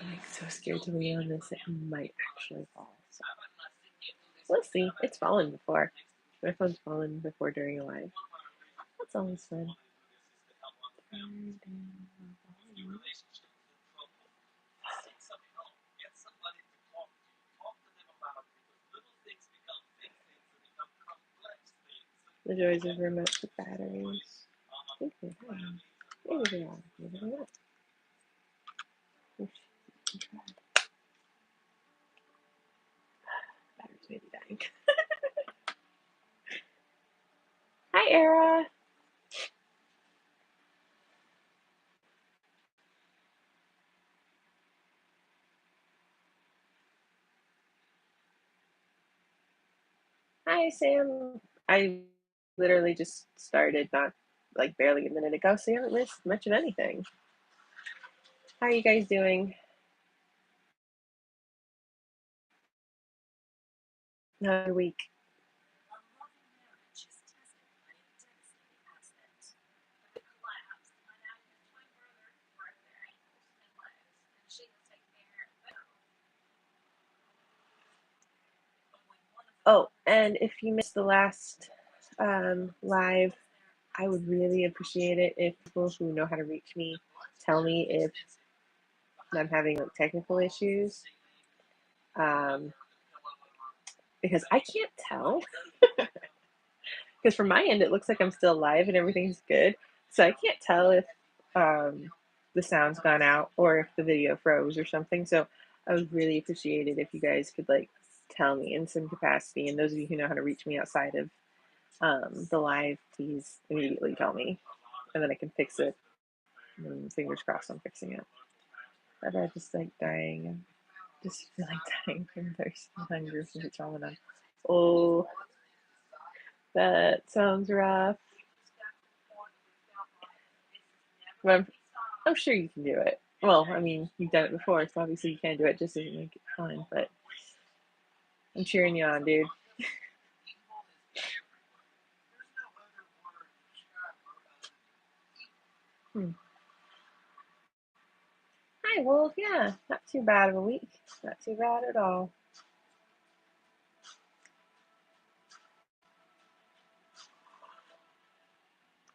I'm like so scared to lean on this, it might actually fall. So we'll see. It's fallen before. My phone's fallen before during a live. That's always fun. The joys of remote with batteries. I think they have. Maybe they are. Maybe they're not. Batteries may be dying. Hi, Era. Hi, Sam. I literally just started not like barely a minute ago, so you haven't missed much of anything. How are you guys doing? Another week. Oh, and if you missed the last live, I would really appreciate it if people who know how to reach me tell me if I'm having like technical issues. Because I can't tell. Because from my end, it looks like I'm still live and everything's good. So I can't tell if the sound's gone out or if the video froze or something. So I would really appreciate it if you guys could like tell me in some capacity. And those of you who know how to reach me outside of the live, please immediately tell me, and then I can fix it. And fingers crossed, I'm fixing it. But I just like dying. Just feel like dying from thirst and hunger since it's Ramadan. Oh, that sounds rough. But I'm sure you can do it. Well, I mean, you've done it before, so obviously you can do it. Just doesn't make it fun. But I'm cheering you on, dude. Hi, Wolf. Yeah, not too bad of a week. Not too bad at all.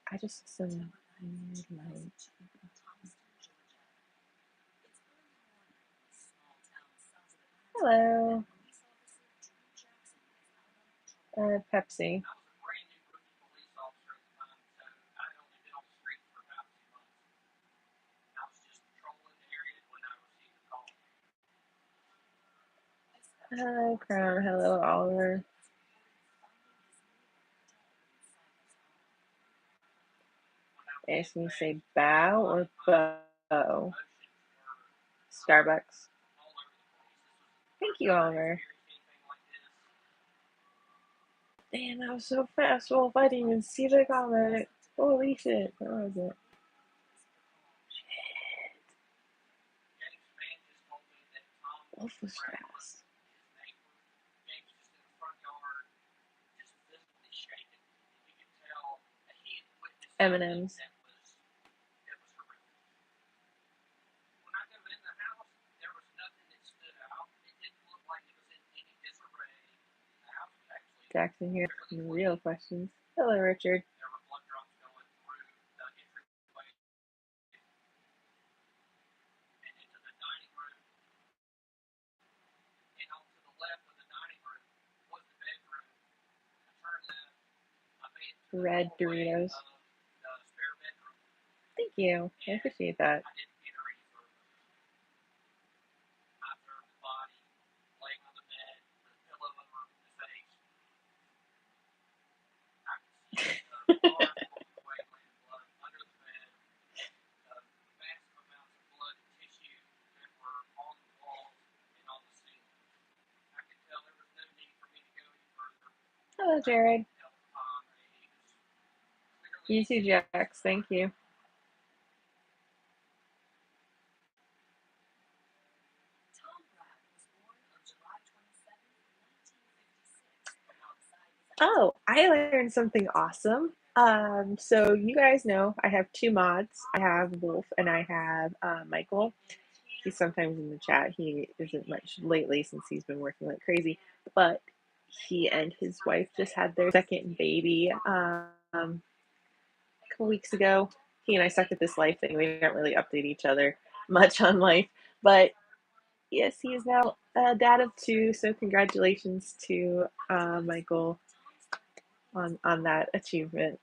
I just some weird light. Hello. Pepsi. Hello, Crown. Hello, Oliver. Ask me say bow or bow. Starbucks. Thank you, Oliver. Damn, that was so fast, Wolf. I didn't even see the comment. Holy shit. Where was it? Shit. Wolf was fast. M&M's. Jackson here for the real questions. Hello, Richard. Red Doritos. Thank you. I appreciate that. Hello, Jared. You too, Jax. Thank you. Oh, I learned something awesome. So you guys know I have two mods. I have Wolf and I have Michael. He's sometimes in the chat. He isn't much lately since he's been working like crazy, but he and his wife just had their second baby a couple weeks ago. He and I stuck at this life thing. We don't really update each other much on life, but yes, he is now a dad of two. So congratulations to Michael on that achievement.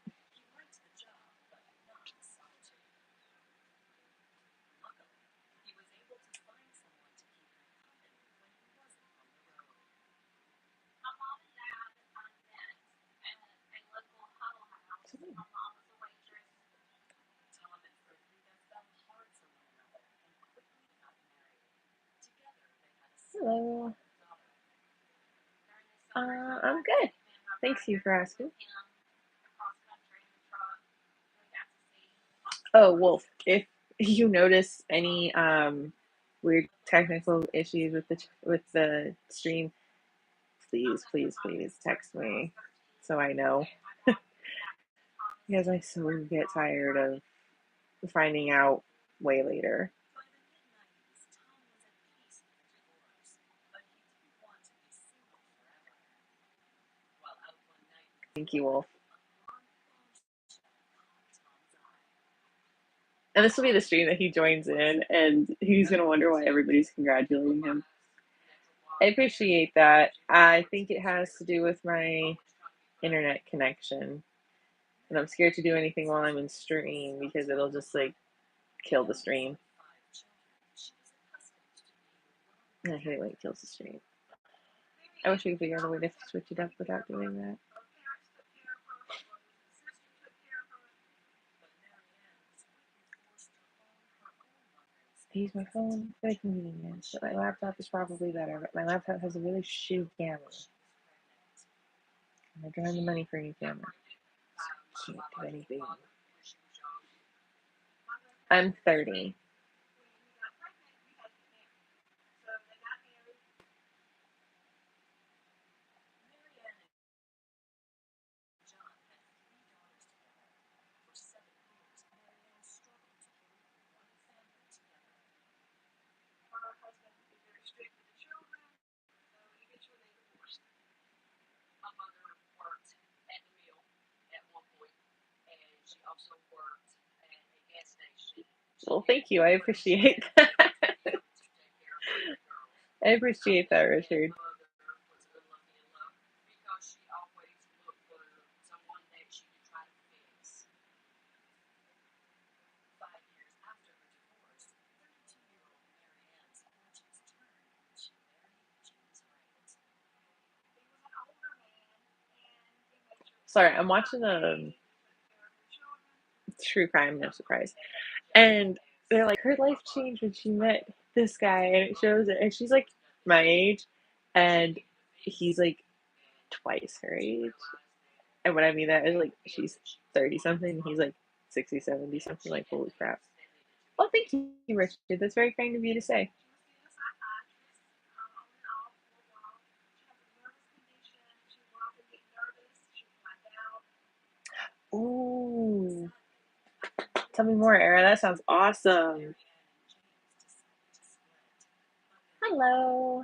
Hello. I'm good. Thanks you for asking. Oh, Wolf, if you notice any weird technical issues with the stream, please, please, please text me so I know. Because I so get tired of finding out way later. Thank you, Wolf. And this will be the stream that he joins in, and he's going to wonder why everybody's congratulating him. I appreciate that. I think it has to do with my internet connection. And I'm scared to do anything while I'm in stream because it'll just like kill the stream. I hate it when it kills the stream. I wish we could figure out a way to switch it up without doing that. I use my phone, very convenient, but my laptop is probably better. But my laptop has a really shitty camera. And I don't have the money for a new camera. So I can't do anything. I'm 30. Well, thank you. I appreciate that. I appreciate that, Richard. Sorry, I'm watching true crime, no surprise. And they're like, her life changed when she met this guy, and it shows it. And she's like my age, and he's like twice her age. And what I mean that is like she's 30 something, he's like 60, 70 something. Like, holy crap. Well, thank you, Richard. That's very kind of you to say. Ooh. Tell me more, Era. That sounds awesome. Hello.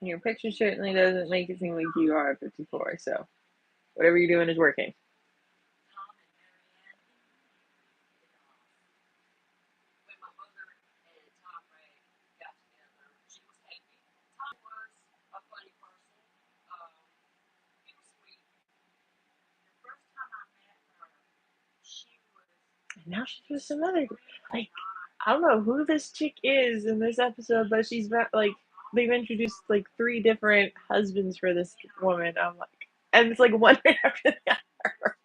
Your picture certainly doesn't make it seem like you are 54, so whatever you're doing is working. And now she's with some other, like, I don't know who this chick is in this episode, but she's like they've introduced like 3 different husbands for this woman. I'm like, and it's like one right after the other.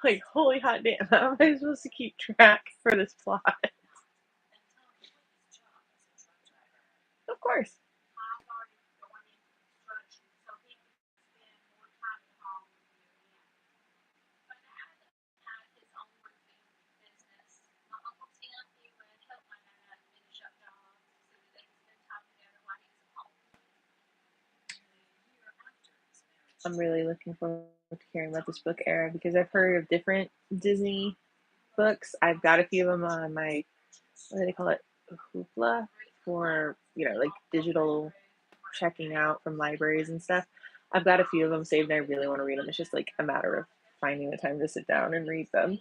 Like, holy hot damn, how am I supposed to keep track for this plot? Of course. I'm really looking forward to hearing about this book era because I've heard of different Disney books. I've got a few of them on my, what do they call it? Hoopla, for, like digital checking out from libraries and stuff. I've got a few of them saved and I really want to read them. It's just like a matter of finding the time to sit down and read them.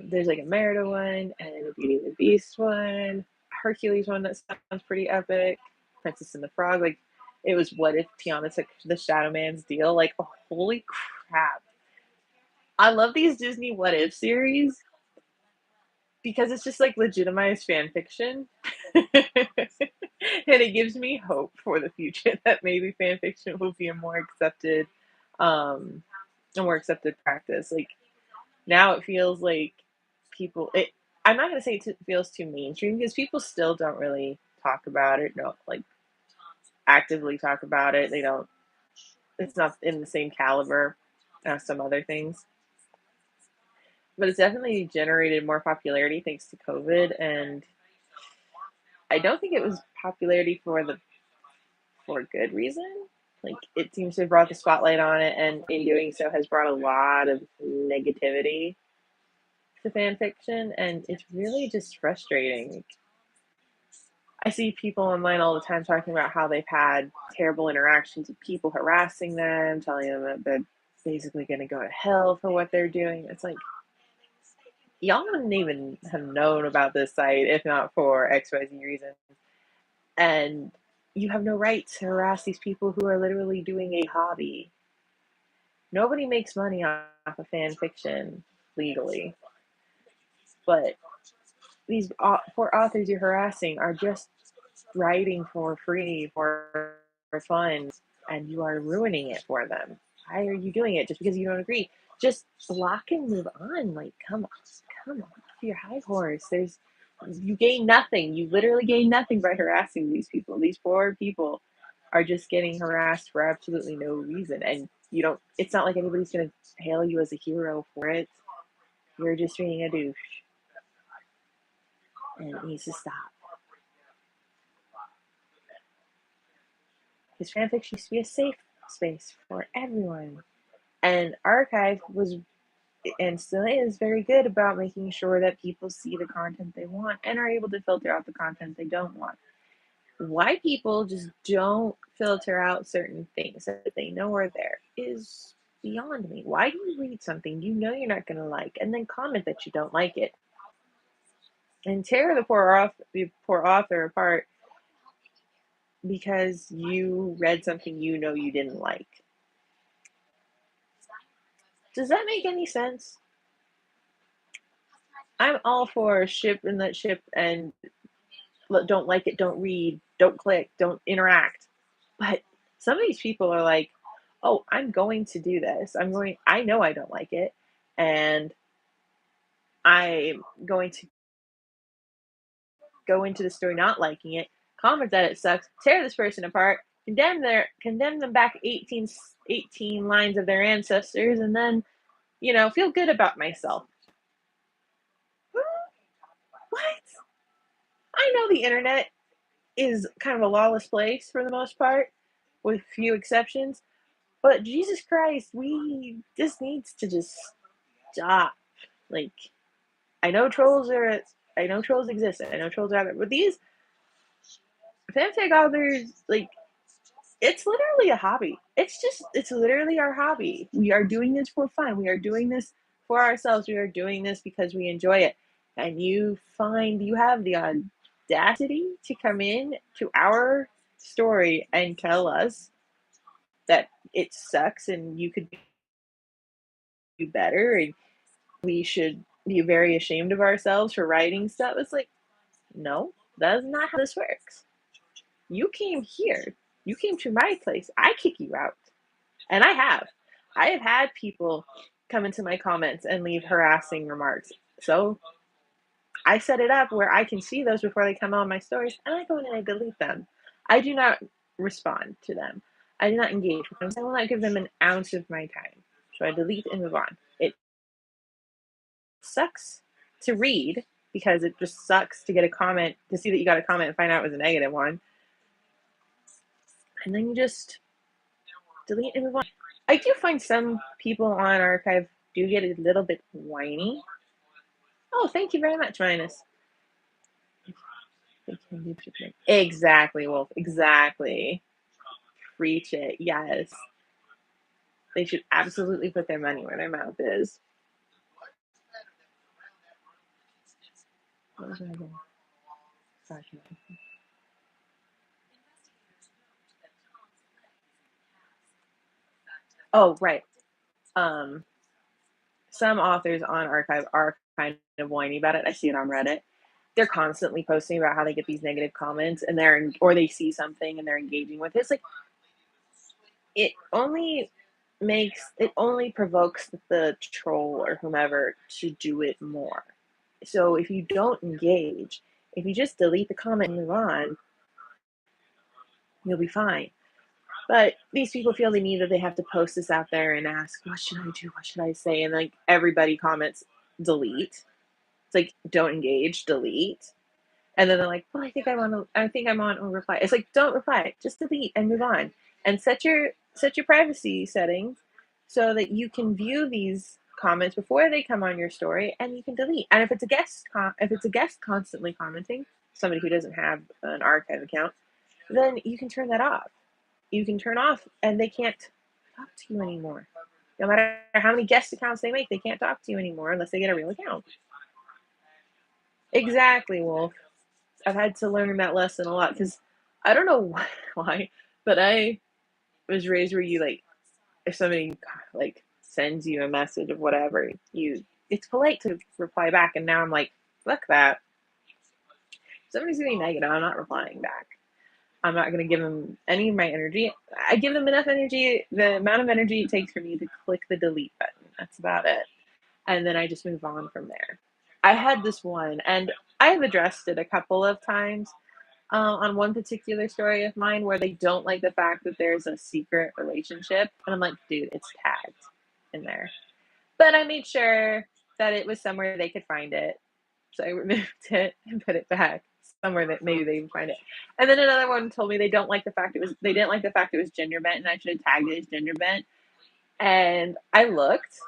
There's like a Merida one and a Beauty and the Beast one, Hercules one that sounds pretty epic, Princess and the Frog. Like, it was what if Tiana took the Shadow Man's deal? Like, oh, holy crap. I love these Disney What If series because it's just like legitimized fan fiction. And it gives me hope for the future that maybe fan fiction will be um, a more accepted practice. Like, now it feels like people it I'm not gonna say it feels too mainstream because people still don't really talk about it, no, like actively talk about it. They don't it's not in the same caliber as some other things. But it's definitely generated more popularity thanks to COVID, and I don't think it was popularity for a good reason. Like, it seems to have brought the spotlight on it, and in doing so has brought a lot of negativity to fan fiction, and it's really just frustrating. I see people online all the time talking about how they've had terrible interactions with people harassing them, telling them that they're basically going to go to hell for what they're doing. It's like, y'all wouldn't even have known about this site if not for XYZ reason. And you have no right to harass these people who are literally doing a hobby. Nobody makes money off of fan fiction legally, but these poor authors you're harassing are just writing for free, for fun, and you are ruining it for them. Why are you doing it just because you don't agree? Just block and move on. Like, come on, off your high horse. You gain nothing. You literally gain nothing by harassing these people. These poor people are just getting harassed for absolutely no reason, and you don't. It's not like anybody's gonna hail you as a hero for it. You're just being a douche, and it needs to stop. Because fanfiction used to be a safe space for everyone. And Archive was and still is very good about making sure that people see the content they want and are able to filter out the content they don't want. Why people just don't filter out certain things that they know are there is beyond me. Why do you read something you know you're not going to like and then comment that you don't like it and tear the poor author apart because you read something you know you didn't like? Does that make any sense? I'm all for ship and let ship and don't like it, don't read, don't click, don't interact. But some of these people are like, oh, I'm going to do this. I know I don't like it. And I'm going to go into the story not liking it, comment that it sucks, tear this person apart, condemn them back 18 lines of their ancestors, and then, feel good about myself. What? I know the internet is kind of a lawless place for the most part, with few exceptions. But Jesus Christ, this needs to just stop. Like, I know trolls are, I know trolls exist, I know trolls are out there, but these fanfic authors, like, it's literally a hobby. It's literally our hobby. We are doing this for fun. We are doing this for ourselves. We are doing this because we enjoy it. And you have the audacity to come in to our story and tell us that it sucks and you could do better and we should be very ashamed of ourselves for writing stuff. It's like, no, that's not how this works. You came here. You came to my place. I kick you out. And I have. I have had people come into my comments and leave harassing remarks. So I set it up where I can see those before they come on my stories, and I go in and I delete them. I do not respond to them. I do not engage with them. I will not give them an ounce of my time. So I delete and move on. It sucks to read because it just sucks to get a comment, to see that you got a comment and find out it was a negative one. And then you just delete and move on. I do find some people on archive do get a little bit whiny. Oh, thank you very much, Minus. Exactly, Wolf. Exactly. Preach it. Yes. They should absolutely put their money where their mouth is. What was I doing? Oh, right. Some authors on archive are kind of whiny about it. I see it on Reddit. They're constantly posting about how they get these negative comments and or they see something and they're engaging with it. It's like it only provokes the troll or whomever to do it more. So if you don't engage, if you just delete the comment and move on, you'll be fine. But these people feel the need that they have to post this out there and ask, what should I do? What should I say? And like everybody comments, delete. It's like, don't engage, delete. And then they're like, well, I think I want to reply. It's like, don't reply, just delete and move on. And set your privacy settings so that you can view these comments before they come on your story, and you can delete. And if it's a guest constantly commenting, somebody who doesn't have an archive account, then you can turn that off. You can turn off, and they can't talk to you anymore. No matter how many guest accounts they make, they can't talk to you anymore unless they get a real account. Exactly, Wolf. I've had to learn that lesson a lot because I don't know why, but I was raised where you like, if somebody like sends you a message of whatever, it's polite to reply back, and now I'm like, fuck that. If somebody's being negative, I'm not replying back. I'm not going to give them any of my energy. I give them enough energy, the amount of energy it takes for me to click the delete button. That's about it. And then I just move on from there. I had this one, and I've addressed it a couple of times on one particular story of mine where they don't like the fact that there's a secret relationship. And I'm like, dude, it's tagged in there. But I made sure that it was somewhere they could find it. So I removed it and put it back somewhere that maybe they can find it. And then another one told me they didn't like the fact it was gender bent, and I should have tagged it as gender bent. And I looked,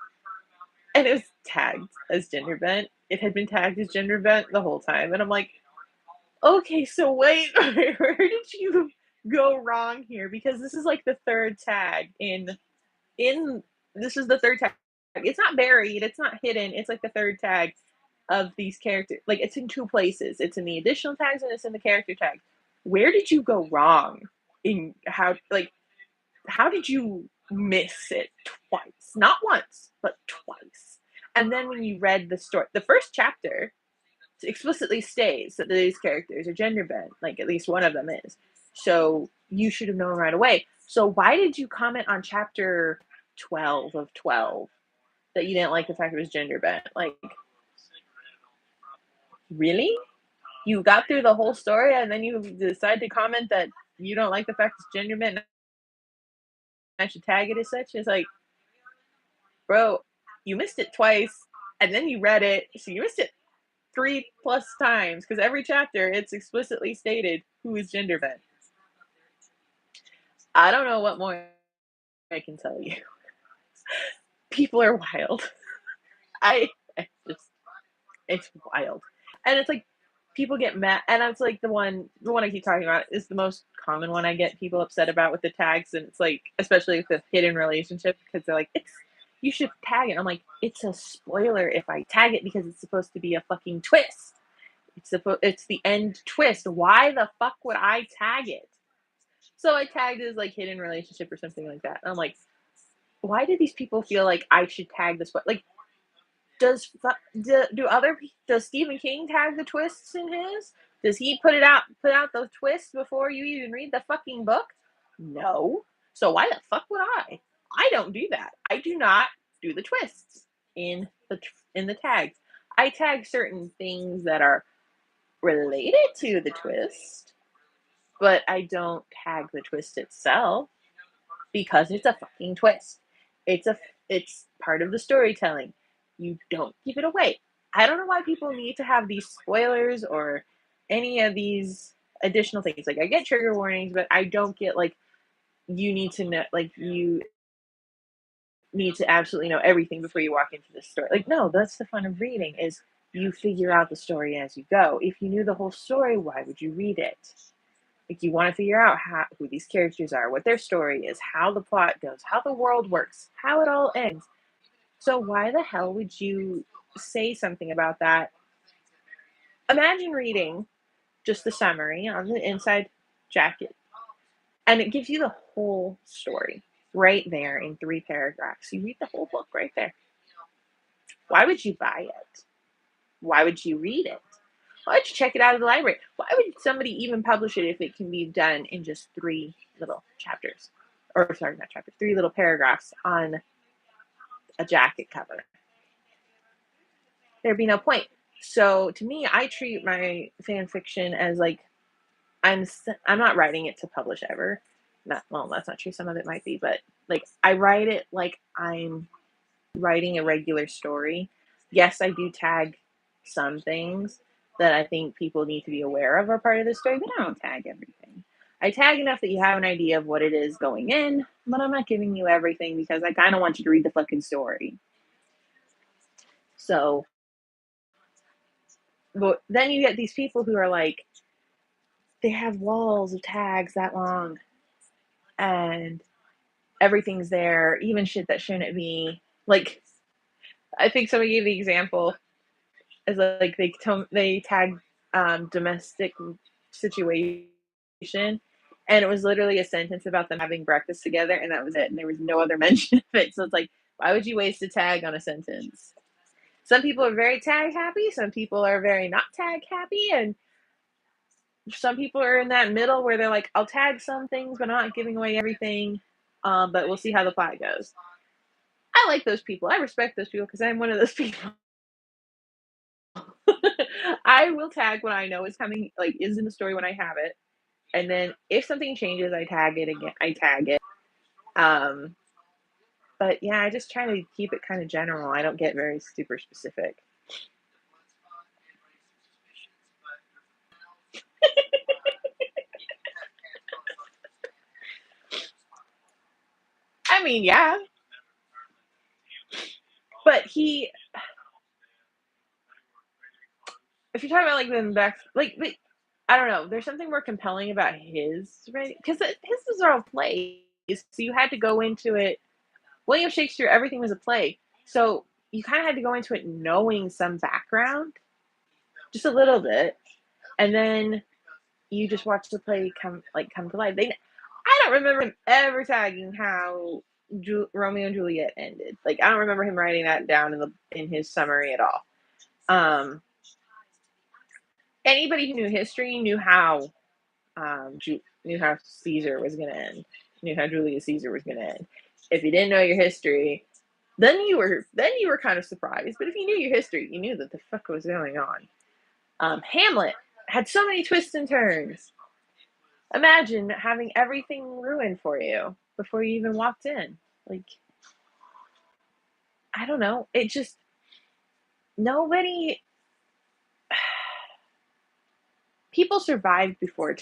and it was tagged as gender bent. It had been tagged as gender bent the whole time, and I'm like, okay, so wait, where did you go wrong here? Because this is like the third tag in this is the third tag. It's not buried, it's not hidden. It's like the third tag of these characters. Like it's in two places. It's in the additional tags and it's in the character tag. Where did you go wrong? In how did you miss it twice? Not once, but twice. And then when you read the story, the first chapter explicitly states that these characters are gender bent, like at least one of them is. So you should have known right away. So why did you comment on chapter 12 of 12 that you didn't like the fact it was gender bent? Like, really? You got through the whole story and then you decide to comment that you don't like the fact it's gender bent and I should tag it as such? It's like, bro, you missed it twice and then you read it. So you missed it 3+ times because every chapter it's explicitly stated who is gender bent. I don't know what more I can tell you. People are wild. I just it's wild. And it's like people get mad, and it's like the one I keep talking about is the most common one I get people upset about with the tags, and it's like especially with the hidden relationship because they're like, it's you should tag it. I'm like, it's a spoiler if I tag it because it's supposed to be a fucking twist. It's the end twist. Why the fuck would I tag it? So I tagged it as like hidden relationship or something like that. And I'm like, why do these people feel like I should tag this? Like, does Stephen King tag the twists in his? Does he put out those twists before you even read the fucking book? No. So why the fuck would I? I don't do that. I do not do the twists in the tags. I tag certain things that are related to the twist, but I don't tag the twist itself because it's a fucking twist. It's part of the storytelling. You don't give it away. I don't know why people need to have these spoilers or any of these additional things. Like I get trigger warnings, but I don't get like you need to know like you need to absolutely know everything before you walk into the story. Like no, that's the fun of reading is you figure out the story as you go. If you knew the whole story, why would you read it? Like you want to figure out who these characters are, what their story is, how the plot goes, how the world works, how it all ends. So why the hell would you say something about that? Imagine reading just the summary on the inside jacket, and it gives you the whole story right there in 3 paragraphs. You read the whole book right there. Why would you buy it? Why would you read it? Why would you check it out of the library? Why would somebody even publish it if it can be done in just 3 little chapters? Or, sorry, not chapters, 3 little paragraphs on a jacket cover? There'd be no point. So, to me, I treat my fan fiction as like I'm not writing it to publish ever. Not well, that's not true. Some of it might be, but like I write it like I'm writing a regular story. Yes, I do tag some things that I think people need to be aware of are part of the story, but I don't tag everything. I tag enough that you have an idea of what it is going in, but I'm not giving you everything because I kind of want you to read the fucking story. So, but then you get these people who are like, they have walls of tags that long and everything's there, even shit that shouldn't be. Like, I think somebody gave the example as like they tagged domestic situation, and it was literally a sentence about them having breakfast together, and that was it. And there was no other mention of it. So it's like, why would you waste a tag on a sentence? Some people are very tag happy. Some people are very not tag happy, and some people are in that middle where they're like, I'll tag some things, but I'm not giving away everything. But we'll see how the plot goes. I like those people. I respect those people because I'm one of those people. I will tag when I know it's coming, like is in the story when I have it, and then if something changes, I tag it again. I tag it. Um, but yeah, I just try to keep it kind of general. I don't get very super specific. I mean, yeah, but if you're talking about like the back, like I don't know, there's something more compelling about his right because his was all plays, so you had to go into it. William Shakespeare, everything was a play, so you kind of had to go into it knowing some background, just a little bit, and then you just watch the play come to life. I don't remember him ever tagging how Romeo and Juliet ended. Like I don't remember him writing that down in his summary at all. Um, Anybody who knew history knew how Caesar was going to end, knew how Julius Caesar was going to end. If you didn't know your history, then you were kind of surprised. But if you knew your history, you knew that the fuck was going on. Hamlet had so many twists and turns. Imagine having everything ruined for you before you even walked in. Like, I don't know. It just nobody. People survived before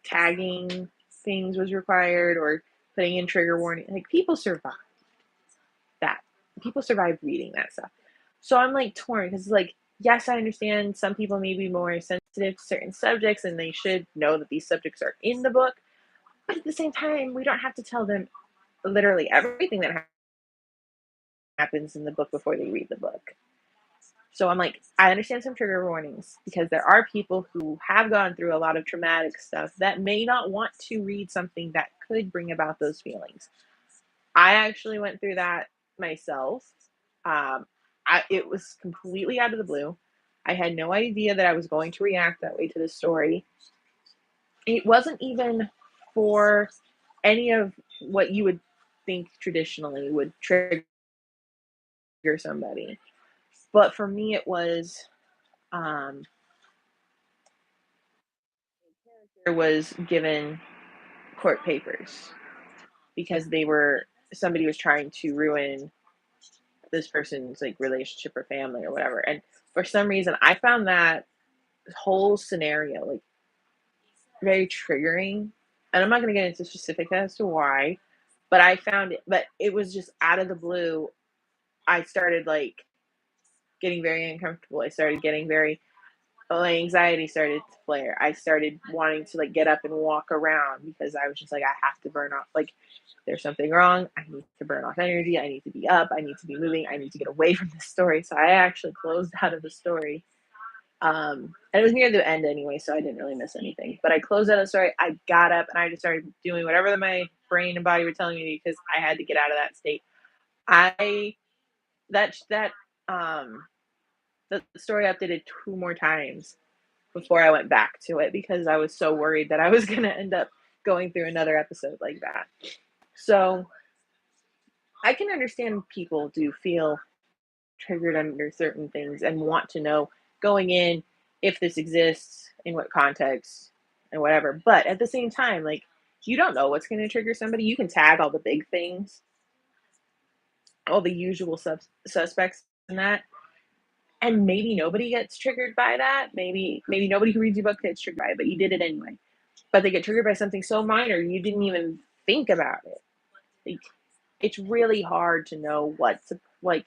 tagging things was required or putting in trigger warning. Like people survived that. People survived reading that stuff. So I'm like torn because like yes, I understand some people may be more sensitive to certain subjects and they should know that these subjects are in the book. But at the same time, we don't have to tell them literally everything that happens in the book before they read the book. So I'm like, I understand some trigger warnings because there are people who have gone through a lot of traumatic stuff that may not want to read something that could bring about those feelings. I actually went through that myself. It was completely out of the blue. I had no idea that I was going to react that way to the story. It wasn't even for any of what you would think traditionally would trigger somebody. But for me, it was um, there was given court papers because they were somebody was trying to ruin this person's like relationship or family or whatever. And for some reason, I found that whole scenario like very triggering. And I'm not going to get into specifics as to why, but I found it, but it was just out of the blue. I started like getting very uncomfortable. I started getting very, my anxiety started to flare. I started wanting to like get up and walk around because I was just like, I have to burn off. Like, there's something wrong. I need to burn off energy. I need to be up. I need to be moving. I need to get away from this story. So I actually closed out of the story. And it was near the end anyway, so I didn't really miss anything. But I closed out of the story. I got up and I just started doing whatever my brain and body were telling me because I had to get out of that state. I that the story updated two more times before I went back to it because I was so worried that I was gonna end up going through another episode like that. So I can understand people do feel triggered under certain things and want to know going in if this exists, in what context, and whatever. But at the same time, like you don't know what's going to trigger somebody. You can tag all the big things, all the usual suspects in that, and maybe nobody gets triggered by that. Maybe nobody who reads your book gets triggered by it, but you did it anyway. But they get triggered by something so minor you didn't even think about it. Like, it's really hard to know what to like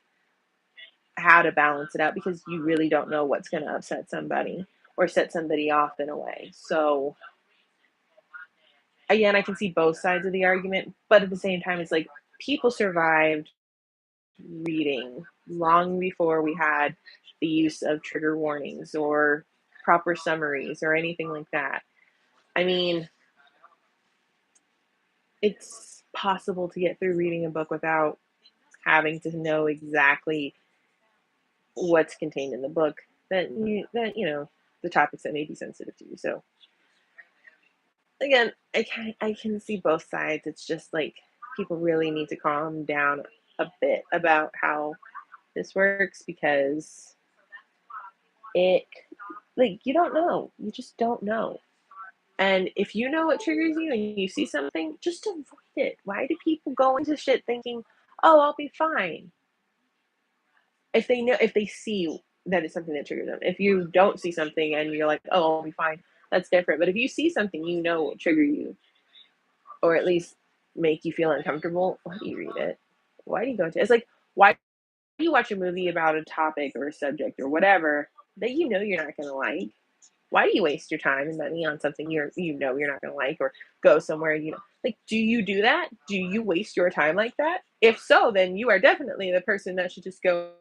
how to balance it out because you really don't know what's going to upset somebody or set somebody off in a way. So again, I can see both sides of the argument, but at the same time, it's like people survived reading long before we had the use of trigger warnings or proper summaries or anything like that. I mean, it's possible to get through reading a book without having to know exactly what's contained in the book that the topics that may be sensitive to you. So again, I can see both sides. It's just like people really need to calm down a bit about how this works because it like you don't know. You just don't know. And if you know what triggers you and you see something, just avoid it. Why do people go into shit thinking, "Oh, I'll be fine." If they see that it's something that triggers them. If you don't see something and you're like, "Oh, I'll be fine." That's different. But if you see something you know will trigger you, or at least make you feel uncomfortable, why do you read it? Why do you go into it? It's like, why do you watch a movie about a topic or a subject or whatever that you know you're not going to like? Why do you waste your time and money on something you're not going to like or go somewhere like? Do you do that? Do you waste your time like that? If so, then you are definitely the person that should just go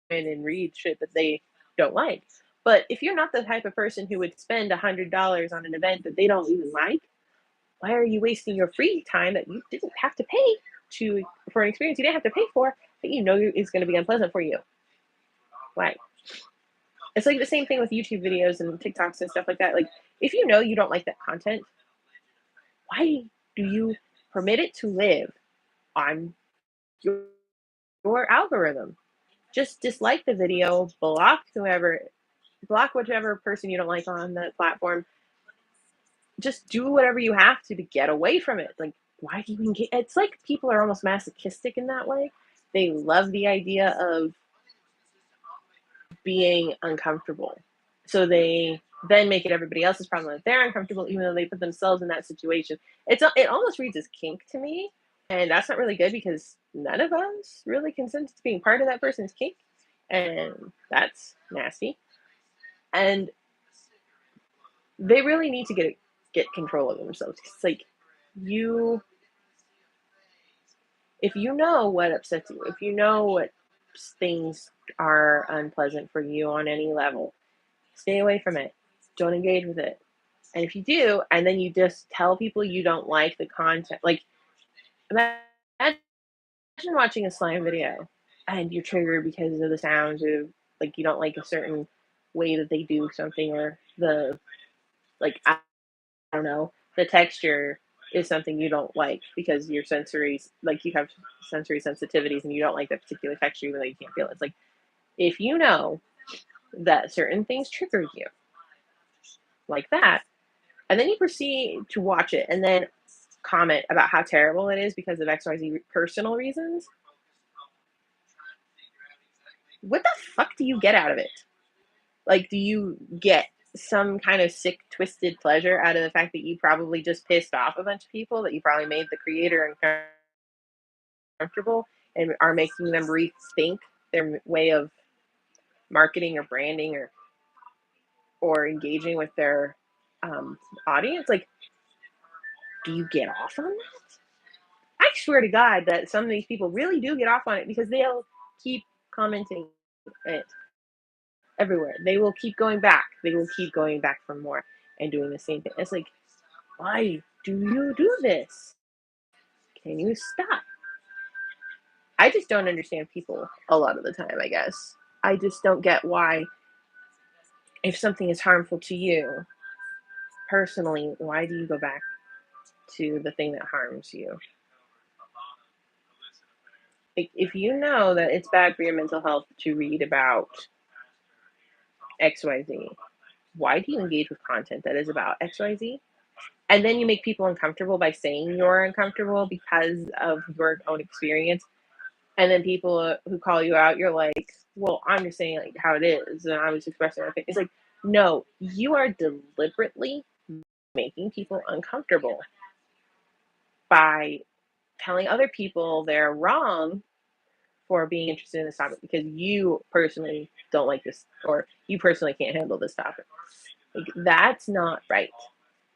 in and read shit that they don't like. But if you're not the type of person who would spend $100 on an event that they don't even like, why are you wasting your free time that you didn't have to pay to for an experience you didn't have to pay for that you know is going to be unpleasant for you? Why? It's like the same thing with YouTube videos and TikToks and stuff like that. Like, if you know you don't like that content, why do you permit it to live on your, your algorithm? Just dislike the video, block whichever person you don't like on the platform. Just do whatever you have to get away from it. Like, why do you engage? It's like people are almost masochistic in that way. They love the idea of being uncomfortable. So they then make it everybody else's problem that they're uncomfortable, even though they put themselves in that situation. It almost reads as kink to me, and that's not really good because none of us really consent to being part of that person's kink, and that's nasty. And they really need to get control of themselves. It's like you if you know what upsets you, if you know what things are unpleasant for you on any level, stay away from it. Don't engage with it. And if you do, and then you just tell people you don't like the content, like imagine watching a slime video and you're triggered because of the sounds of Like you don't like a certain way that they do something, or the like I don't know, the texture is something you don't like because your sensory, like you have sensory sensitivities and you don't like that particular texture even though you can't feel it. It's like if you know that certain things trigger you like that, and then you proceed to watch it and then comment about how terrible it is because of XYZ personal reasons, what the fuck do you get out of it? Like, do you get some kind of sick, twisted pleasure out of the fact that you probably just pissed off a bunch of people, that you probably made the creator uncomfortable and are making them rethink their way of marketing or branding or engaging with their audience? Like, do you get off on that? I swear to God that some of these people really do get off on it because they'll keep commenting it everywhere. They will keep going back. They will keep going back for more and doing the same thing. It's like, why do you do this? Can you stop? I just don't understand people a lot of the time, I guess. I just don't get why, if something is harmful to you personally, why do you go back to the thing that harms you? Like, if you know that it's bad for your mental health to read about XYZ, why do you engage with content that is about XYZ? And then you make people uncomfortable by saying you're uncomfortable because of your own experience. And then people who call you out, you're like, well, I'm just saying like how it is, and I was expressing my opinion. It's like, no, you are deliberately making people uncomfortable by telling other people they're wrong for being interested in this topic because you personally don't like this, or you personally can't handle this topic. Like, that's not right.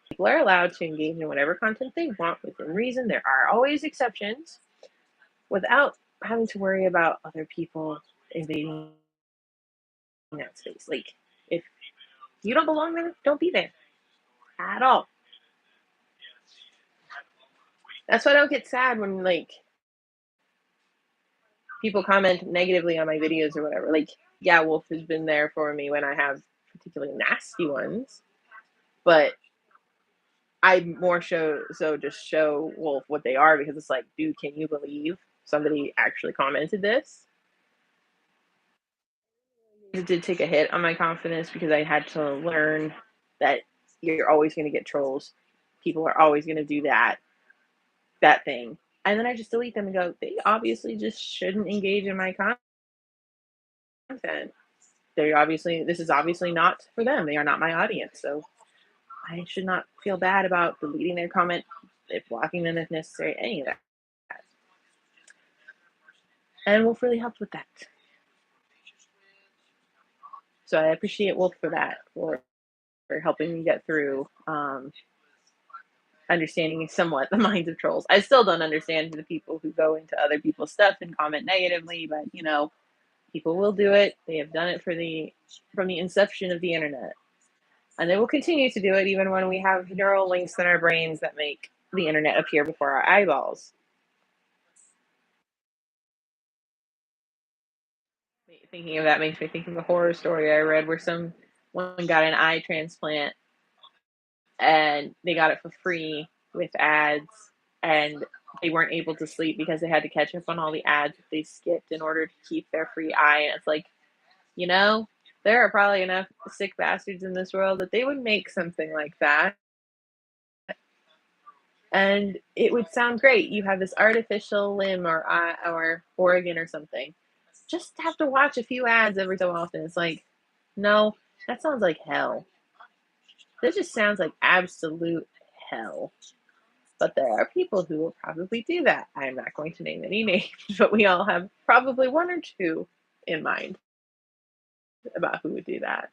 People are allowed to engage in whatever content they want within reason. There are always exceptions without having to worry about other people invading that space. Like, if you don't belong there, don't be there at all. That's why I don't get sad when like people comment negatively on my videos or whatever. Like, yeah, Wolf has been there for me when I have particularly nasty ones, but I more so just show Wolf what they are because it's like, dude, can you believe somebody actually commented this? It did take a hit on my confidence because I had to learn that you're always going to get trolls. People are always going to do that thing. And then I just delete them and go, they obviously just shouldn't engage in my content. This is obviously not for them. They are not my audience. So I should not feel bad about deleting their comment, if blocking them if necessary, any of that. And Wolf really helped with that. So I appreciate Wolf for that, for helping me get through understanding somewhat the minds of trolls. I still don't understand the people who go into other people's stuff and comment negatively, but people will do it. They have done it from the inception of the internet. And they will continue to do it even when we have neural links in our brains that make the internet appear before our eyeballs. Thinking of that makes me think of a horror story I read where someone got an eye transplant and they got it for free with ads, and they weren't able to sleep because they had to catch up on all the ads that they skipped in order to keep their free eye. And it's like, you know, there are probably enough sick bastards in this world that they would make something like that. And it would sound great. You have this artificial limb or eye or organ or something. Just have to watch a few ads every so often. It's like, no, that sounds like hell. This just sounds like absolute hell. But there are people who will probably do that. I'm not going to name any names, but we all have probably one or two in mind about who would do that.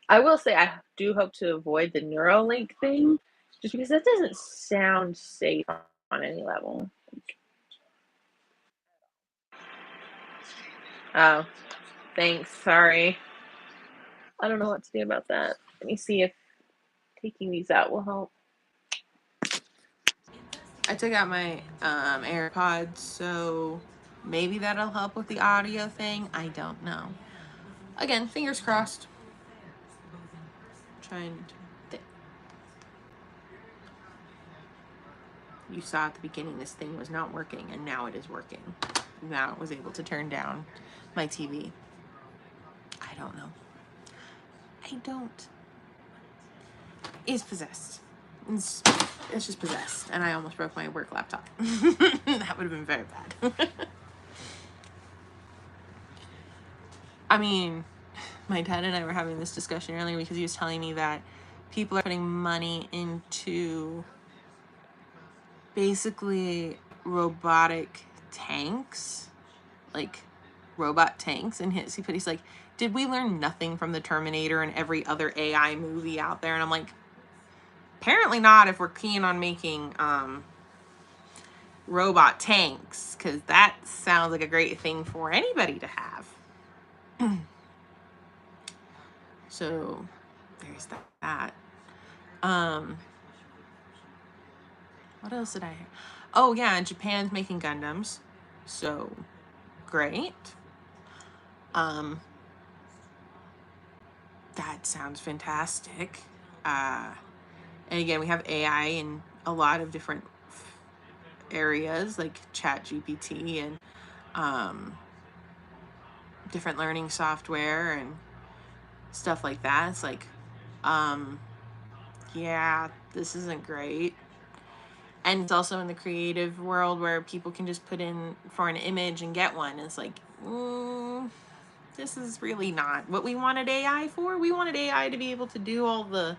I will say I do hope to avoid the Neuralink thing, just because that doesn't sound safe on any level. Oh, thanks. Sorry. I don't know what to do about that. Let me see if taking these out will help. I took out my AirPods, so Maybe that'll help with the audio thing. I don't know. Again, fingers crossed. Trying to you saw at the beginning this thing was not working, and now it is working. Now it was able to turn down my TV. I don't know. I don't. It's possessed. It's just possessed, and I almost broke my work laptop. That would have been very bad. I mean, my dad and I were having this discussion earlier because he was telling me that people are putting money into basically robotic tanks, like robot tanks. And he's like, did we learn nothing from the Terminator and every other AI movie out there? And I'm like, apparently not, if we're keen on making robot tanks, because that sounds like a great thing for anybody to have. So there's that. What else did I hear? Oh yeah, Japan's making Gundams, so great. That sounds fantastic. And again, we have AI in a lot of different areas, like Chat GPT and different learning software and stuff like that. It's like, yeah, this isn't great. And it's also in the creative world where people can just put in for an image and get one. It's like, this is really not what we wanted AI for. We wanted AI to be able to do all the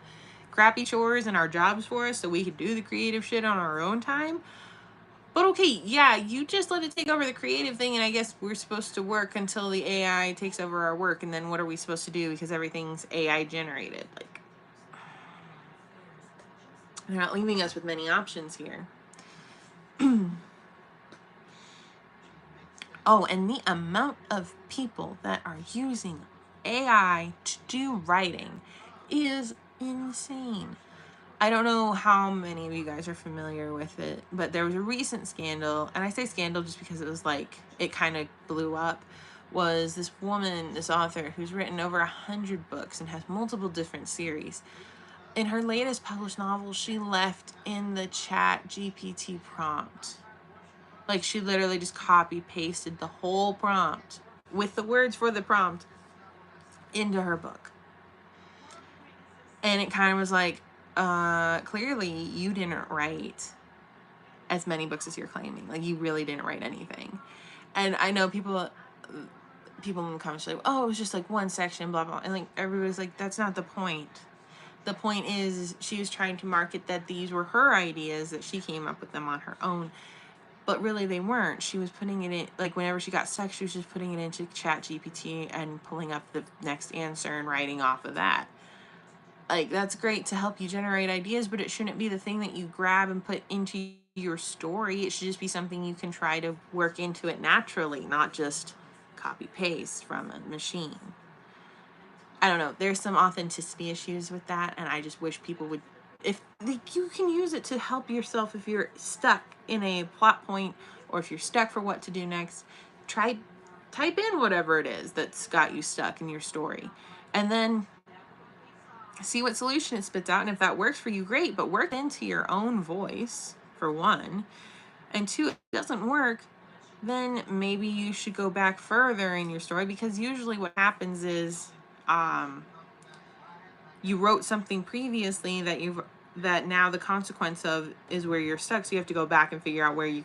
crappy chores and our jobs for us so we could do the creative shit on our own time. But okay, yeah, you just let it take over the creative thing, and I guess we're supposed to work until the AI takes over our work, and then what are we supposed to do because everything's AI generated? Like, they're not leaving us with many options here. Oh, and the amount of people that are using AI to do writing is insane. I don't know how many of you guys are familiar with it, but there was a recent scandal, and I say scandal just because it was like, it kind of blew up, was this woman, this author, who's written over 100 books and has multiple different series. In her latest published novel, she left in the Chat GPT prompt. Like, she literally just copy pasted the whole prompt with the words for the prompt into her book. And it kind of was like, clearly you didn't write as many books as you're claiming. Like, you really didn't write anything. And I know people in the comments are like, oh, it was just like one section, blah, blah. And like, everybody's like, that's not the point. The point is she was trying to market that these were her ideas, that she came up with them on her own. But really they weren't. She was putting it in, like, whenever she got stuck, she was just putting it into Chat GPT and pulling up the next answer and writing off of that. Like, that's great to help you generate ideas, but it shouldn't be the thing that you grab and put into your story. It should just be something you can try to work into it naturally, not just copy paste from a machine. I don't know. There's some authenticity issues with that, and I just wish people would, if you can use it to help yourself if you're stuck in a plot point or if you're stuck for what to do next, type in whatever it is that's got you stuck in your story, and then see what solution it spits out. And if that works for you, great, but work into your own voice, for one. And two, if it doesn't work, then maybe you should go back further in your story, because usually what happens is you wrote something previously that now the consequence of is where you're stuck, so you have to go back and figure out where you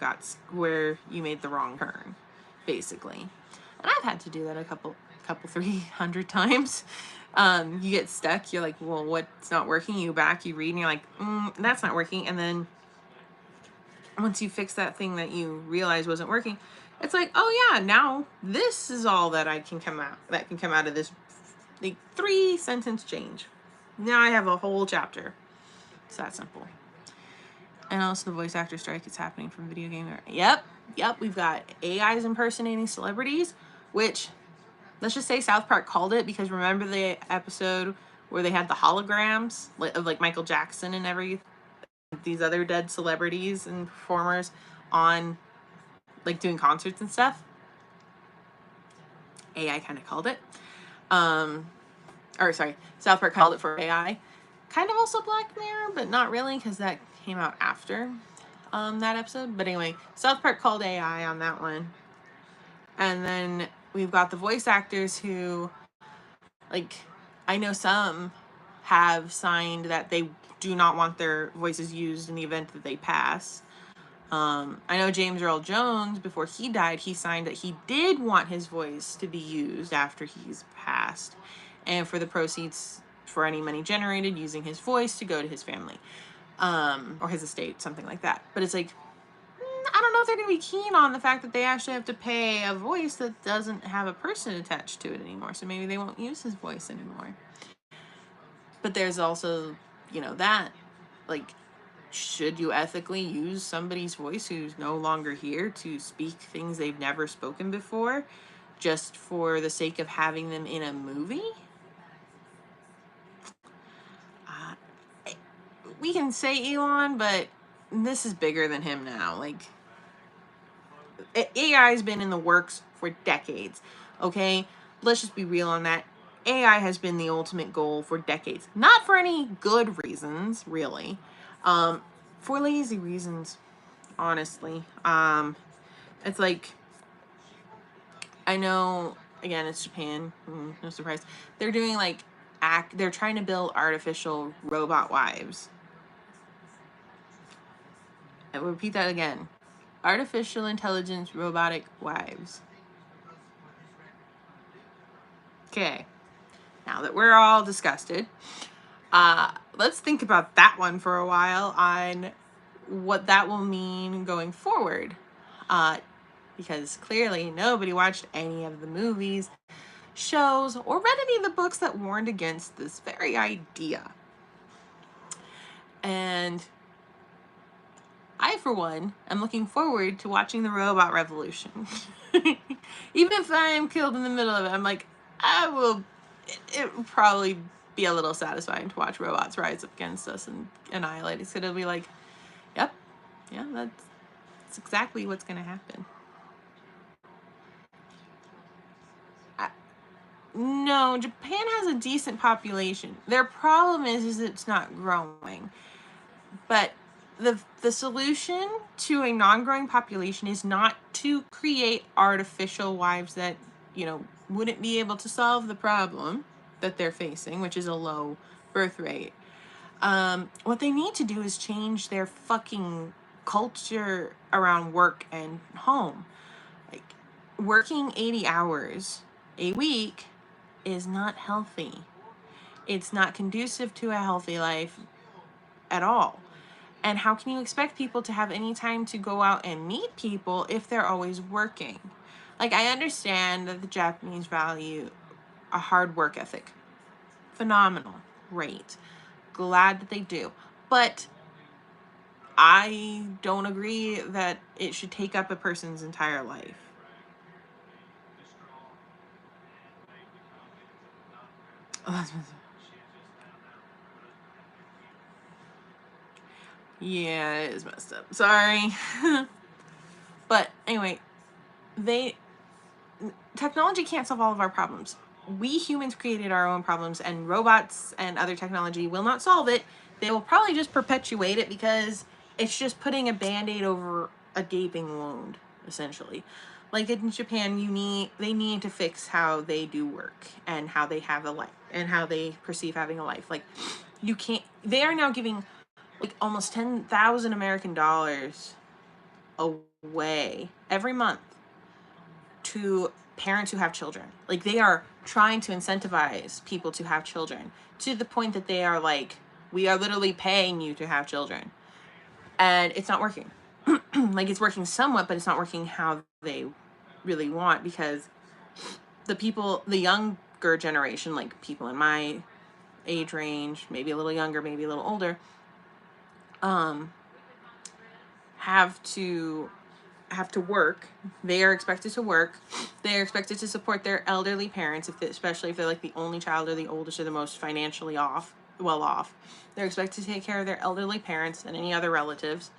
made the wrong turn, basically. And I've had to do that a couple 300 times. You get stuck, you're like, well, what's not working? You back, you read, and you're like, that's not working. And then once you fix that thing that you realize wasn't working, it's like, oh yeah, now this is all that can come out of this, like, 3-sentence change. Now I have a whole chapter. It's that simple. And also the voice actor strike is happening from video game. Yep. We've got AIs impersonating celebrities, which, let's just say South Park called it, because remember the episode where they had the holograms of like Michael Jackson and these other dead celebrities and performers on, like, doing concerts and stuff? AI kind of called it. Or sorry, South Park called it for AI. Kind of also Black Mirror, but not really because that came out after that episode. But anyway, South Park called AI on that one. And then we've got the voice actors who, like, I know some have signed that they do not want their voices used in the event that they pass. I know James Earl Jones, before he died, he signed that he did want his voice to be used after he's passed, and for the proceeds for any money generated using his voice to go to his family, or his estate, something like that. But it's like, I don't know if they're going to be keen on the fact that they actually have to pay a voice that doesn't have a person attached to it anymore. So maybe they won't use his voice anymore. But there's also, that, like, should you ethically use somebody's voice who's no longer here to speak things they've never spoken before just for the sake of having them in a movie? Uh, we can say Elon, but this is bigger than him now. Like, AI has been in the works for decades, okay? Let's just be real on that. AI has been the ultimate goal for decades. Not for any good reasons, really. For lazy reasons, honestly. It's like, I know, again, it's Japan, no surprise. They're doing like they're trying to build artificial robot wives. I will repeat that again. Artificial intelligence robotic wives. Okay. Now that we're all disgusted, let's think about that one for a while on what that will mean going forward. Because clearly nobody watched any of the movies, shows, or read any of the books that warned against this very idea. And I, for one, am looking forward to watching the robot revolution. Even if I am killed in the middle of it, I'm like, it will probably be a little satisfying to watch robots rise up against us and annihilate us. So it'll be like, yep, yeah, that's exactly what's going to happen. No, Japan has a decent population. Their problem is it's not growing. But the solution to a non-growing population is not to create artificial wives that, wouldn't be able to solve the problem that they're facing, which is a low birth rate. What they need to do is change their fucking culture around work and home. Like, working 80 hours a week is not healthy. It's not conducive to a healthy life at all. And how can you expect people to have any time to go out and meet people if they're always working? Like, I understand that the Japanese value a hard work ethic. Phenomenal. Great. Glad that they do. But I don't agree that it should take up a person's entire life. Yeah, it is messed up. Sorry. But anyway, technology can't solve all of our problems. We humans created our own problems, and robots and other technology will not solve it. They will probably just perpetuate it because it's just putting a band-aid over a gaping wound, essentially. Like in Japan, they need to fix how they do work and how they have a life and how they perceive having a life. Like, you can't. They are now giving like almost $10,000 American away every month to parents who have children. Like, they are trying to incentivize people to have children to the point that they are like, we are literally paying you to have children. And it's not working. Like, it's working somewhat, but it's not working how they really want, because the younger generation, like people in my age range, maybe a little younger, maybe a little older, have to work. They are expected to work. They are expected to support their elderly parents, especially if they're like the only child or the oldest or the most financially well off. They're expected to take care of their elderly parents and any other relatives.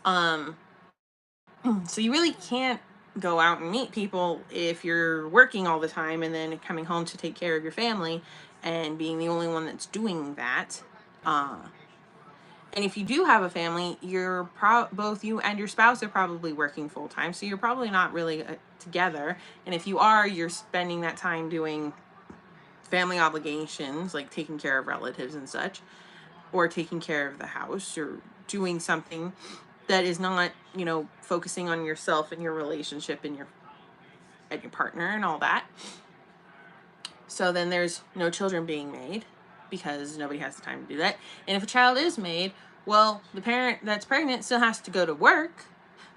So you really can't go out and meet people if you're working all the time and then coming home to take care of your family and being the only one that's doing that. And if you do have a family, both you and your spouse are probably working full time, so you're probably not really together. And if you are, you're spending that time doing family obligations, like taking care of relatives and such, or taking care of the house, or doing something that is not, focusing on yourself and your relationship and your partner and all that. So then there's no children being made because nobody has the time to do that. And if a child is made, well, the parent that's pregnant still has to go to work,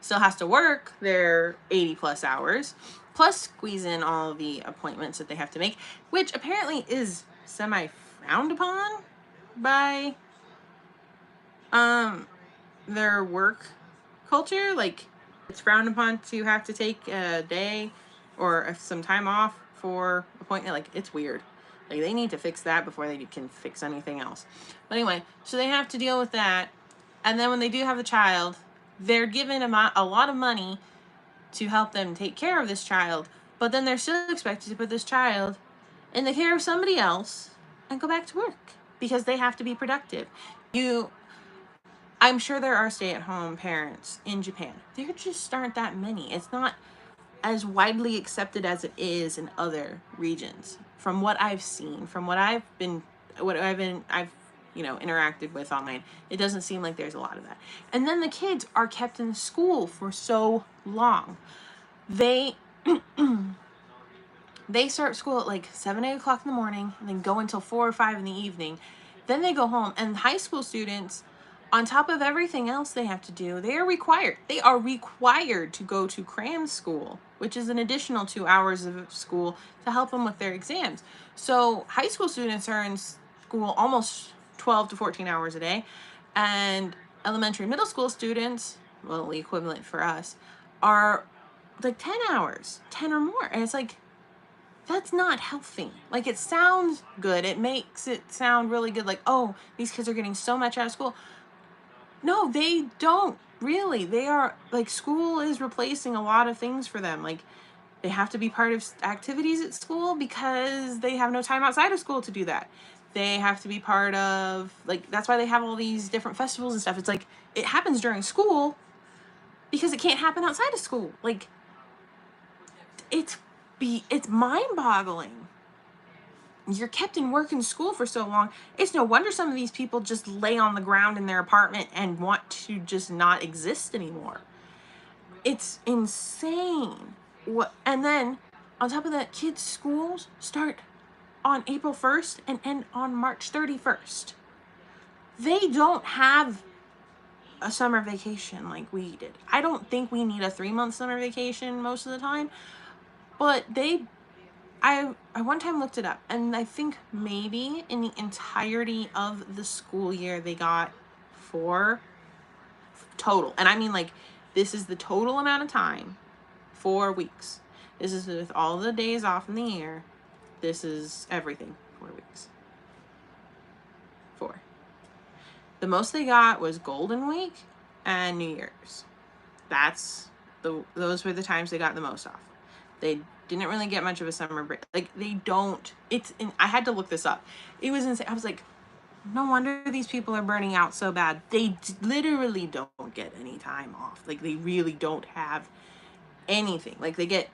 still has to work their 80 plus hours, plus squeeze in all the appointments that they have to make, which apparently is semi frowned upon by their work culture. Like, it's frowned upon to have to take a day or some time off for appointment. Like, it's weird. Like, they need to fix that before they can fix anything else. But anyway, so they have to deal with that. And then when they do have a child, they're given a lot of money to help them take care of this child. But then they're still expected to put this child in the care of somebody else and go back to work because they have to be productive. I'm sure there are stay-at-home parents in Japan. There just aren't that many. It's not as widely accepted as it is in other regions. From what I've seen, from I've interacted with online, it doesn't seem like there's a lot of that. And then the kids are kept in school for so long. They they start school at like 7, 8 o'clock in the morning and then go until 4 or 5 in the evening. Then they go home, and high school students, on top of everything else they have to do, they are required to go to cram school, which is an additional 2 hours of school to help them with their exams. So high school students are in school almost 12 to 14 hours a day, and elementary and middle school students, well, the equivalent for us, are like 10 hours, 10 or more. And it's like, that's not healthy. Like, it sounds good. It makes it sound really good. Like, oh, these kids are getting so much out of school. No, they don't really. They are, like, school is replacing a lot of things for them. Like, they have to be part of activities at school because they have no time outside of school to do that. They have to be part of, like, that's why they have all these different festivals and stuff. It's like, it happens during school because it can't happen outside of school. Like, it's mind-boggling. You're kept in work and school for so long. It's no wonder some of these people just lay on the ground in their apartment and want to just not exist anymore. It's insane. And then on top of that, kids' schools start on April 1st and end on March 31st. They don't have a summer vacation like we did. I don't think we need a 3-month summer vacation most of the time, but I one time looked it up, and I think maybe in the entirety of the school year they got 4 total. And I mean, like, this is the total amount of time, 4 weeks. This is with all the days off in the year. This is everything, 4 weeks. 4. The most they got was Golden Week and New Year's. Those were the times they got the most off. They didn't really get much of a summer break. Like, they don't. I had to look this up. It was insane. I was like, no wonder these people are burning out so bad. They literally don't get any time off. Like, they really don't have anything. Like, they get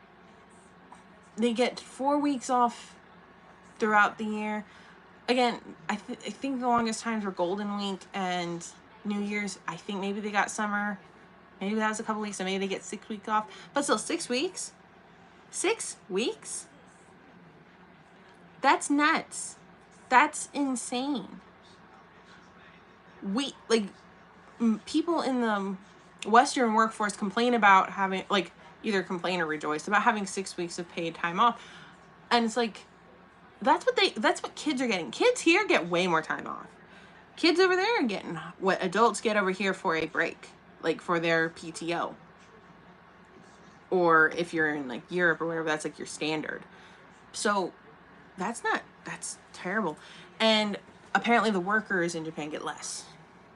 4 weeks off throughout the year. Again, I think the longest times were Golden Week and New Year's. I think maybe they got summer. Maybe that was a couple weeks, so maybe they get 6 weeks off. But still, 6 weeks? 6 weeks? That's nuts. That's insane. People in the Western workforce complain about having, like, either complain or rejoice about having 6 weeks of paid time off. And it's like, that's what kids are getting. Kids here get way more time off. Kids over there are getting what adults get over here for a break, like for their PTO. Or if you're in, like, Europe or whatever, that's like your standard. So that's terrible. And apparently the workers in Japan get less.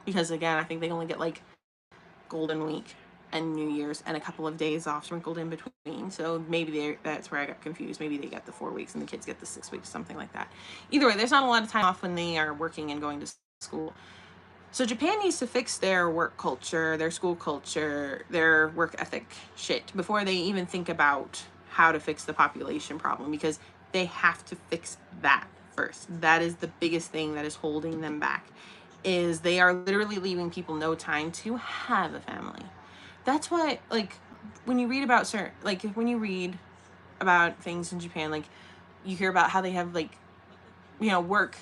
Because, again, I think they only get, like, Golden Week and New Year's, and a couple of days off sprinkled in between. So maybe that's where I got confused. Maybe they get the 4 weeks and the kids get the 6 weeks, something like that. Either way, there's not a lot of time off when they are working and going to school. So Japan needs to fix their work culture, their school culture, their work ethic shit before they even think about how to fix the population problem, because they have to fix that first. That is the biggest thing that is holding them back, is they are literally leaving people no time to have a family. That's why, like, when you read about certain, like, when you read about things in Japan, like, you hear about how they have, like, work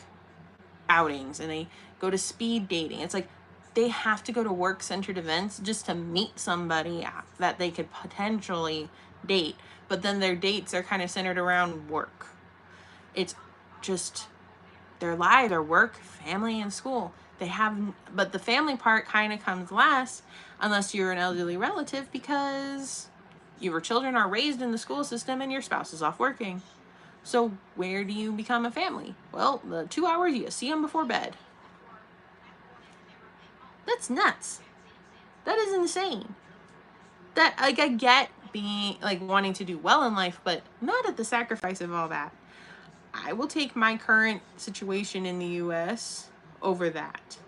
outings and they go to speed dating. It's like they have to go to work centered events just to meet somebody that they could potentially date. But then their dates are kind of centered around work. It's just their life, their work, family, and school. But the family part kind of comes last unless you're an elderly relative, because your children are raised in the school system and your spouse is off working. So where do you become a family? Well, the 2 hours you see them before bed. That's nuts. That is insane. That, like, I get being, like, wanting to do well in life, but not at the sacrifice of all that. I will take my current situation in the US over that.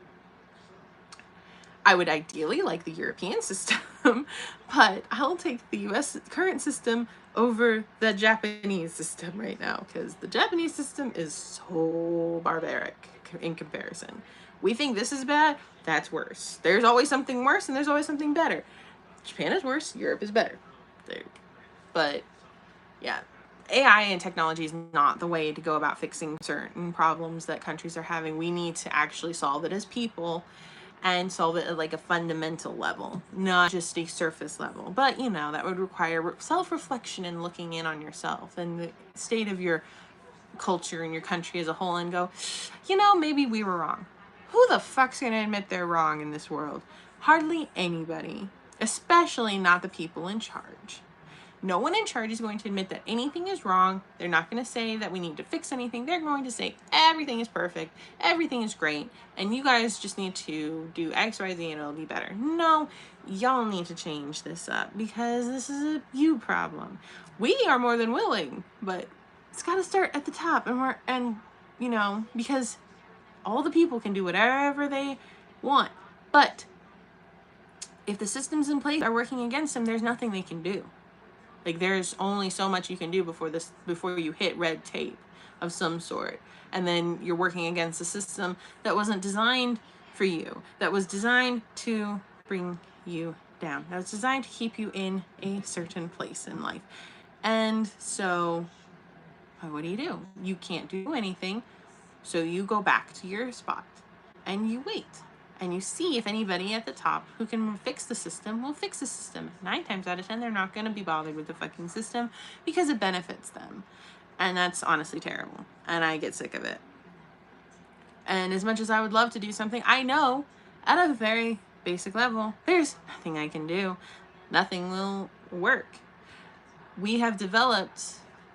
I would ideally like the European system, but I'll take the US current system over the Japanese system right now, because the Japanese system is so barbaric in comparison. We think this is bad, that's worse. There's always something worse and there's always something better. Japan is worse, Europe is better. But yeah, AI and technology is not the way to go about fixing certain problems that countries are having. We need to actually solve it as people and solve it at like a fundamental level, not just a surface level. But that would require self-reflection and looking in on yourself and the state of your culture and your country as a whole, and go, maybe we were wrong. Who the fuck's gonna admit they're wrong in this world? Hardly anybody, especially not the people in charge. No one in charge is going to admit that anything is wrong. They're not going to say that we need to fix anything. They're going to say everything is perfect, everything is great, and you guys just need to do X, Y, Z, and it'll be better. No, y'all need to change this up, because this is a you problem. We are more than willing, but it's got to start at the top, because all the people can do whatever they want, but if the systems in place are working against them, there's nothing they can do. Like, there's only so much you can do before you hit red tape of some sort. And then you're working against a system that wasn't designed for you, that was designed to bring you down, that was designed to keep you in a certain place in life. And so, what do? You can't do anything. So you go back to your spot and you wait. And you see if anybody at the top who can fix the system will fix the system. 9 times out of 10, they're not going to be bothered with the fucking system because it benefits them. And that's honestly terrible. And I get sick of it. And as much as I would love to do something, I know at a very basic level, there's nothing I can do. Nothing will work.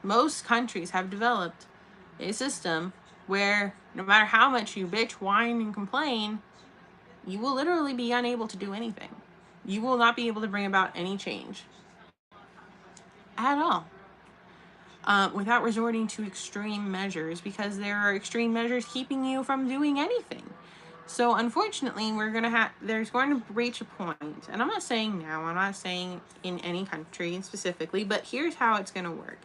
Most countries have developed a system where no matter how much you bitch, whine, and complain, you will literally be unable to do anything. You will not be able to bring about any change at all, without resorting to extreme measures, because there are extreme measures keeping you from doing anything. So unfortunately, there's going to reach a point, and I'm not saying now, I'm not saying in any country specifically, but here's how it's going to work.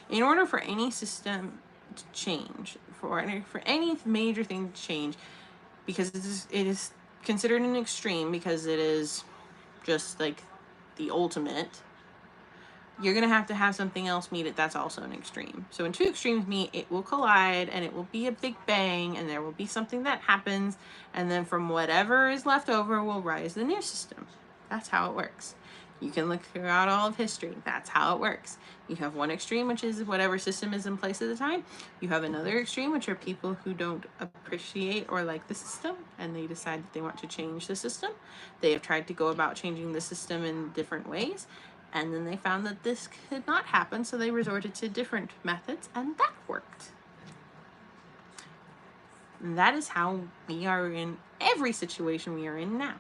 In order for any system to change, for any major thing to change, because it is considered an extreme, because it is just like the ultimate, you're going to have something else meet it that's also an extreme. So when two extremes meet, it will collide and it will be a big bang, and there will be something that happens, and then from whatever is left over will rise the new system. That's how it works. You can look throughout all of history. That's how it works. You have one extreme, which is whatever system is in place at the time. You have another extreme, which are people who don't appreciate or like the system, and they decide that they want to change the system. They have tried to go about changing the system in different ways, and then they found that this could not happen, so they resorted to different methods, and that worked. And that is how we are in every situation we are in now.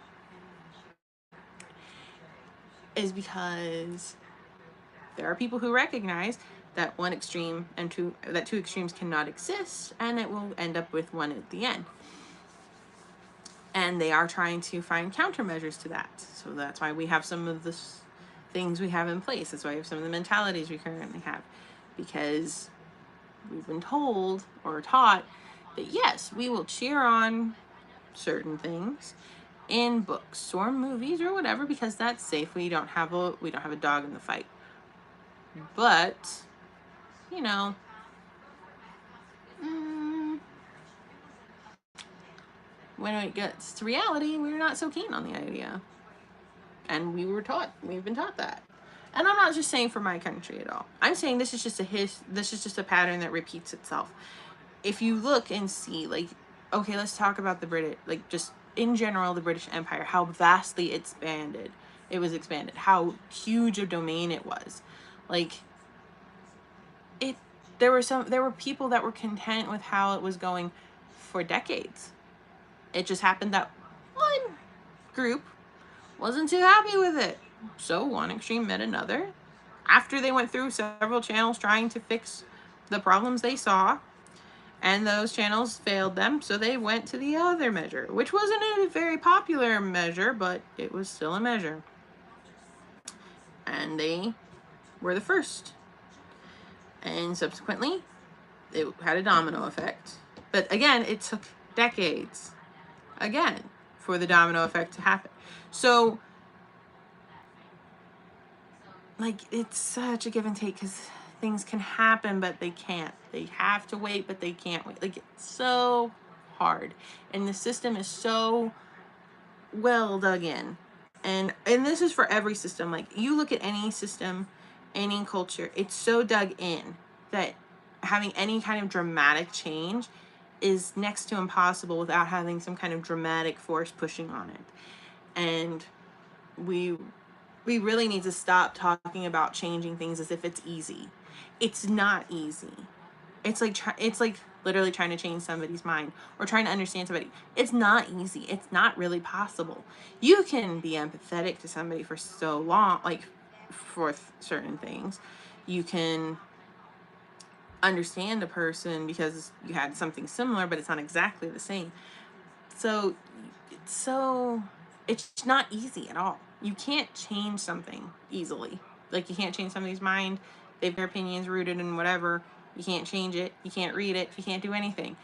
is because there are people who recognize that one extreme and two extremes cannot exist, and it will end up with one at the end. And they are trying to find countermeasures to that. So that's why we have some of the things we have in place. That's why we have some of the mentalities we currently have, because we've been told or taught that yes, we will cheer on certain things in books or movies or whatever because that's safe. We don't have a dog in the fight. But you know, mm, when it gets to reality, we're not so keen on the idea. And we've been taught that. And I'm not just saying for my country at all. I'm saying this is just a pattern that repeats itself. If you look and see, like, okay, let's talk about the British, like, just in general, the British Empire, how vastly it was expanded, how huge a domain it was. Like, it, there were people that were content with how it was going for decades. It just happened that one group wasn't too happy with it. So one extreme met another. After they went through several channels trying to fix the problems they saw, and those channels failed them, so they went to the other measure, which wasn't a very popular measure, but it was still a measure. And they were the first. And subsequently, it had a domino effect. But again, it took decades, again, for the domino effect to happen. So, like, it's such a give and take because things can happen, but they can't. They have to wait, but they can't wait. Like, it's so hard. And the system is so well dug in. And this is for every system. Like, you look at any system, any culture, it's so dug in that having any kind of dramatic change is next to impossible without having some kind of dramatic force pushing on it. And we we really need to stop talking about changing things as if it's easy. It's not easy. It's like literally trying to change somebody's mind or trying to understand somebody. It's not easy. It's not really possible. You can be empathetic to somebody for so long, like for certain things. You can understand a person because you had something similar, but it's not exactly the same. So so it's not easy at all. You can't change something easily. Like, you can't change somebody's mind. They have their opinions rooted in whatever. You can't change it. You can't read it. You can't do anything.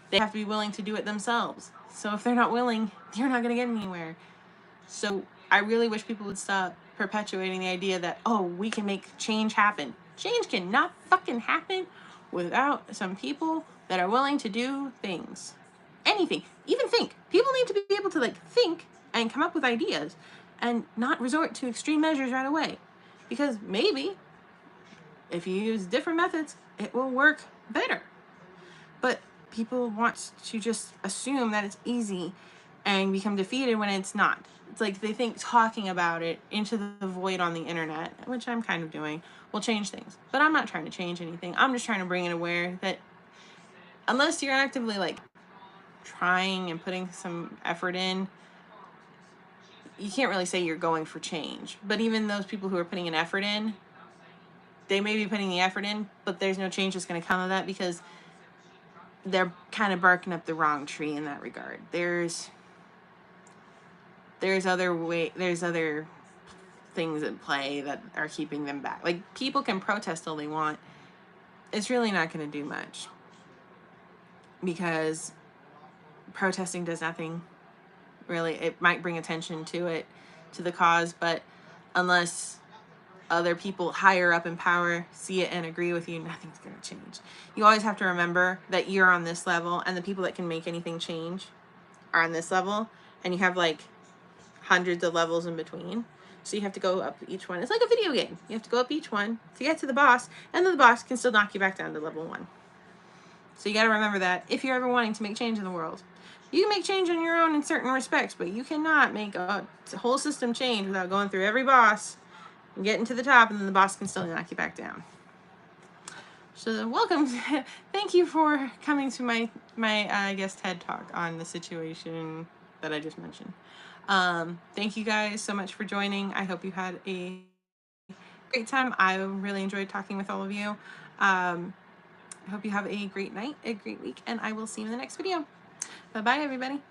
They have to be willing to do it themselves. So if they're not willing, you're not going to get anywhere. So I really wish people would stop perpetuating the idea that, oh, we can make change happen. Change cannot fucking happen without some people that are willing to do things. Anything. Even think. People need to be able to, like, think and come up with ideas and not resort to extreme measures right away. Because maybe if you use different methods, it will work better. But people want to just assume that it's easy and become defeated when it's not. It's like they think talking about it into the void on the internet, which I'm kind of doing, will change things. But I'm not trying to change anything. I'm just trying to bring it aware that unless you're actively, like, trying and putting some effort in, you can't really say you're going for change. But even those people who are putting an effort in, they may be putting the effort in, but there's no change that's going to come of that because they're kind of barking up the wrong tree in that regard. There's other things at play that are keeping them back. Like, people can protest all they want. It's really not going to do much because protesting does nothing. Really, it might bring attention to the cause, but unless other people higher up in power see it and agree with you, nothing's going to change. You always have to remember that you're on this level and the people that can make anything change are on this level, and you have, like, hundreds of levels in between. So you have to go up each one. It's like a video game. You have to go up each one to get to the boss, and then the boss can still knock you back down to level 1. So you got to remember that if you're ever wanting to make change in the world. You can make change on your own in certain respects, but you cannot make a whole system change without going through every boss and getting to the top, and then the boss can still knock you back down. So welcome. Thank you for coming to my TED Talk on the situation that I just mentioned. Thank you guys so much for joining. I hope you had a great time. I really enjoyed talking with all of you. Um, I hope you have a great night, a great week, and I will see you in the next video. Bye bye, everybody.